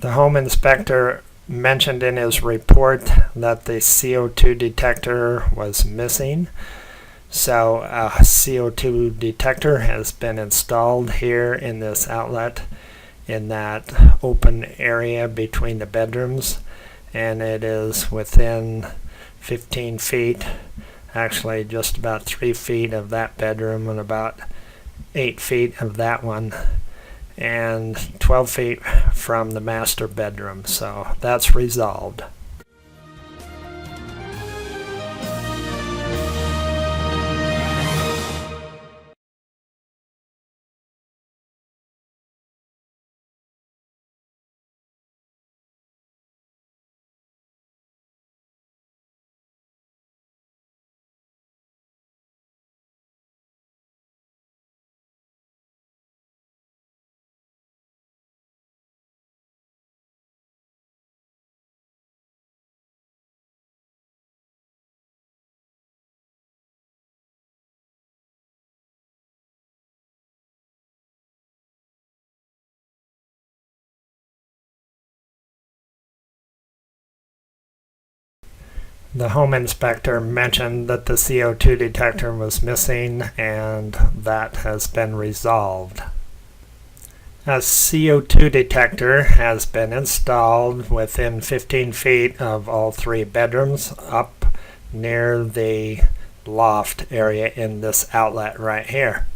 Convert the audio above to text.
The home inspector mentioned in his report that the CO2 detector was missing. So a CO2 detector has been installed here in this outlet in that open area between the bedrooms, and it is within 15 feet, actually just about 3 feet of that bedroom and about 8 feet of that one, and 12 feet from the master bedroom. So that's resolved. The home inspector mentioned that the CO2 detector was missing, and that has been resolved. A CO2 detector has been installed within 15 feet of all 3 bedrooms up near the loft area in this outlet right here.